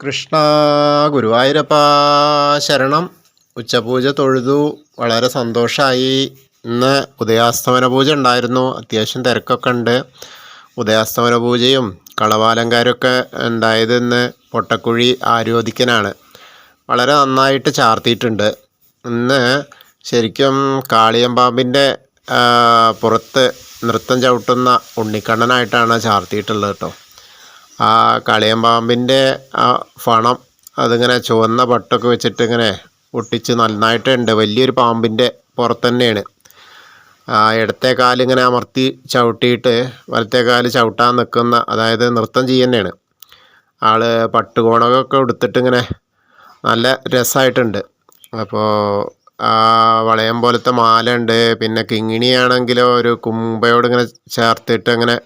കൃഷ്ണ ഗുരുവായൂരപ്പ ശരണം. ഉച്ചപൂജ തൊഴുതു, വളരെ സന്തോഷമായി. ഇന്ന് ഉദയാസ്തമന പൂജ ഉണ്ടായിരുന്നു, അത്യാവശ്യം തിരക്കൊക്കെ ഉണ്ട്. ഉദയാസ്തമന പൂജയും കളവാലങ്കാരമൊക്കെ ഉണ്ടായത് ഇന്ന് പൊട്ടക്കുഴി ആര്യോദിക്കനാണ്. വളരെ നന്നായിട്ട് ചാർത്തിയിട്ടുണ്ട്. ഇന്ന് ശരിക്കും കാളിയമ്പാമ്പിൻ്റെ പുറത്ത് നൃത്തം ചവിട്ടുന്ന ഉണ്ണിക്കണ്ണനായിട്ടാണ് ചാർത്തിയിട്ടുള്ളത് കേട്ടോ. ആ കാളിയമ്പാമ്പിൻ്റെ ആ ഫണം അതിങ്ങനെ ചുവന്ന പട്ടൊക്കെ വെച്ചിട്ട് ഇങ്ങനെ ഒട്ടിച്ച് നന്നായിട്ടുണ്ട്. വലിയൊരു പാമ്പിൻ്റെ പുറത്ത് തന്നെയാണ്. ഇടത്തെ കാലിങ്ങനെ അമർത്തി ചവിട്ടിയിട്ട് വലത്തെ കാല് ചവിട്ടാൻ നിൽക്കുന്ന, അതായത് നൃത്തം ചെയ്യുന്നതാണ് ആള്. പട്ടുകോണകമൊക്കെ എടുത്തിട്ട് ഇങ്ങനെ നല്ല രസമായിട്ടുണ്ട്. അപ്പോൾ ആ വളയം പോലത്തെ മാല ഉണ്ട്. പിന്നെ കിങ്ങിണിയാണെങ്കിലോ ഒരു കുമ്പയോട് ഇങ്ങനെ ചേർത്തിട്ട് അങ്ങനെ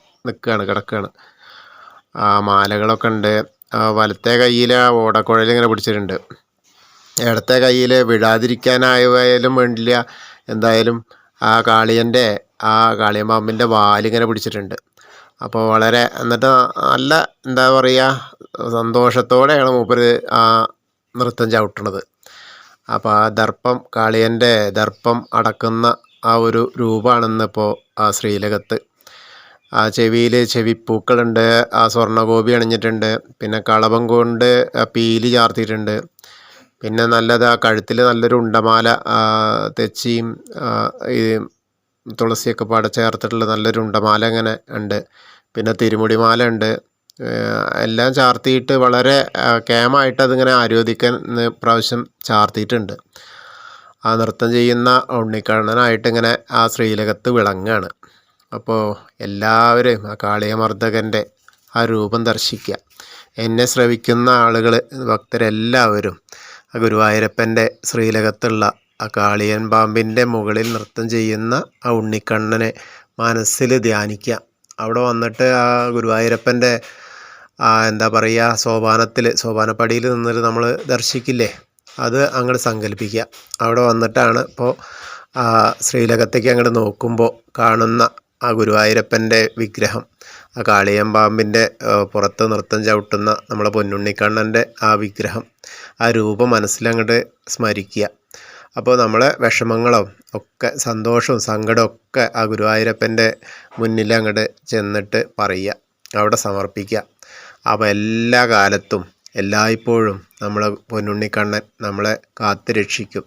കിടക്കുകയാണ്. ആ മാലകളൊക്കെ ഉണ്ട്. വലത്തെ കയ്യിൽ ആ ഓടക്കുഴൽ ഇങ്ങനെ പിടിച്ചിട്ടുണ്ട്. ഇടത്തെ കയ്യിൽ വിടാതിരിക്കാനായാലും വേണ്ടില്ല, എന്തായാലും ആ കാളിയൻ പാമ്പിൻ്റെ വാലിങ്ങനെ പിടിച്ചിട്ടുണ്ട്. അപ്പോൾ വളരെ എന്നിട്ട് നല്ല എന്താ പറയുക, സന്തോഷത്തോടെയാണ് മൂപ്പര് ആ നൃത്തം ചവിട്ടണത്. അപ്പോൾ ആ കാളിയൻ്റെ ദർപ്പം അടക്കുന്ന ആ ഒരു രൂപമാണിന്നിപ്പോൾ ആ ശ്രീലകത്ത്. ആ ചെവിയിൽ ചെവിപ്പൂക്കളുണ്ട്, ആ സ്വർണ്ണഗോപി അണിഞ്ഞിട്ടുണ്ട്, പിന്നെ കളഭം കൊണ്ട് പീലി ചാർത്തിയിട്ടുണ്ട്. പിന്നെ ആ കഴുത്തിൽ നല്ലൊരു ഉണ്ടമാല, തെച്ചിയും ഈ തുളസിയൊക്കെ പാടെ ചേർത്തിട്ടുള്ള നല്ലൊരു ഉണ്ടമാല ഇങ്ങനെ ഉണ്ട്. പിന്നെ തിരുമുടിമാല ഉണ്ട്. എല്ലാം ചാർത്തിയിട്ട് വളരെ കേമായിട്ട് അതിങ്ങനെ ആരോധിക്കാൻ പ്രാവശ്യം ചാർത്തിയിട്ടുണ്ട്. ആ നൃത്തം ചെയ്യുന്ന ഉണ്ണിക്കണ്ണനായിട്ട് ഇങ്ങനെ ആ ശ്രീലകത്ത് വിളങ്ങുകയാണ്. അപ്പോൾ എല്ലാവരും ആ കാളിയമർദ്ദകൻ്റെ ആ രൂപം ദർശിക്കുക. എന്നെ ശ്രവിക്കുന്ന ആളുകൾ, ഭക്തരെല്ലാവരും ആ ഗുരുവായൂരപ്പൻ്റെ ശ്രീലകത്തുള്ള ആ കാളിയൻ പാമ്പിൻ്റെ മുകളിൽ നൃത്തം ചെയ്യുന്ന ആ ഉണ്ണിക്കണ്ണനെ മനസ്സിൽ ധ്യാനിക്കുക. അവിടെ വന്നിട്ട് ആ ഗുരുവായൂരപ്പൻ്റെ എന്താ പറയുക, സോപാനപ്പടിയിൽ നിന്നിട്ട് നമ്മൾ ദർശിക്കില്ലേ, അത് അങ്ങോട്ട് സങ്കല്പിക്കുക. അവിടെ വന്നിട്ടാണ് ഇപ്പോൾ ശ്രീലകത്തേക്ക് അങ്ങോട്ട് നോക്കുമ്പോൾ കാണുന്ന ആ ഗുരുവായൂരപ്പൻ്റെ വിഗ്രഹം, ആ കാളിയൻ പാമ്പിൻ്റെ പുറത്ത് നൃത്തം ചവിട്ടുന്ന നമ്മളെ പൊന്നുണ്ണിക്കണ്ണൻ്റെ ആ വിഗ്രഹം, ആ രൂപം മനസ്സിലങ്ങോട്ട് സ്മരിക്കുക. അപ്പോൾ നമ്മളെ വിഷമങ്ങളും ഒക്കെ സന്തോഷവും സങ്കടവും ഒക്കെ ആ ഗുരുവായൂരപ്പൻ്റെ മുന്നിൽ അങ്ങോട്ട് ചെന്നിട്ട് പറയുക, അവിടെ സമർപ്പിക്കുക. അപ്പോൾ എല്ലാ കാലത്തും എല്ലായ്പ്പോഴും നമ്മളെ പൊന്നുണ്ണിക്കണ്ണൻ നമ്മളെ കാത്തു രക്ഷിക്കും.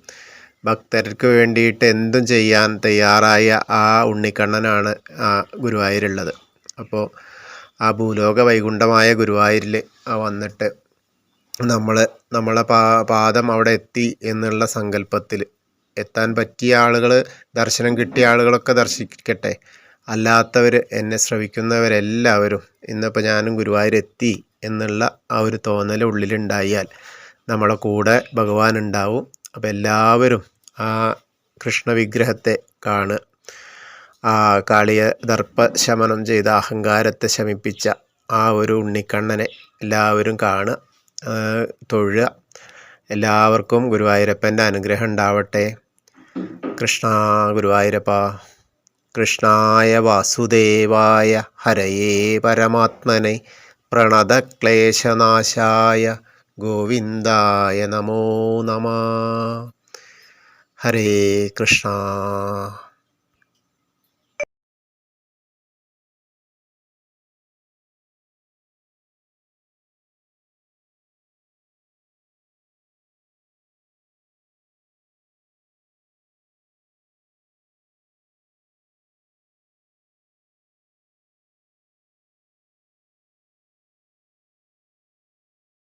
ഭക്തർക്ക് വേണ്ടിയിട്ട് എന്തും ചെയ്യാൻ തയ്യാറായ ആ ഉണ്ണിക്കണ്ണനാണ് ആ ഗുരുവായൂരുള്ളത്. അപ്പോൾ ആ ഭൂലോക വൈകുണ്ഠമായ ഗുരുവായൂരിൽ വന്നിട്ട് നമ്മളെ പാദം അവിടെ എത്തി എന്നുള്ള സങ്കല്പത്തിൽ എത്താൻ പറ്റിയ ആളുകൾ, ദർശനം കിട്ടിയ ആളുകളൊക്കെ ദർശിക്കട്ടെ. അല്ലാത്തവർ, എന്നെ ശ്രവിക്കുന്നവരെല്ലാവരും ഇന്നിപ്പോൾ ഞാനും ഗുരുവായൂരെത്തി എന്നുള്ള ആ ഒരു തോന്നൽ ഉള്ളിലുണ്ടായാൽ നമ്മളെ കൂടെ ഭഗവാൻ ഉണ്ടാവും. അപ്പോൾ എല്ലാവരും ആ കൃഷ്ണവിഗ്രഹത്തെ കാണുക. ആ കാളിയ ദർപ്പശമനം ചെയ്ത അഹങ്കാരത്തെ ശമിപ്പിച്ച ആ ഒരു ഉണ്ണിക്കണ്ണനെ എല്ലാവരും കാണുക, തൊഴുക. എല്ലാവർക്കും ഗുരുവായൂരപ്പൻ്റെ അനുഗ്രഹം ഉണ്ടാവട്ടെ. കൃഷ്ണ ഗുരുവായൂരപ്പ. കൃഷ്ണായ വാസുദേവായ ഹരയേ പരമാത്മനെ പ്രണതക്ലേശനാശായ ഗോവിന്ദായ നമോ നമഃ. ഹരേ കൃഷ്ണ.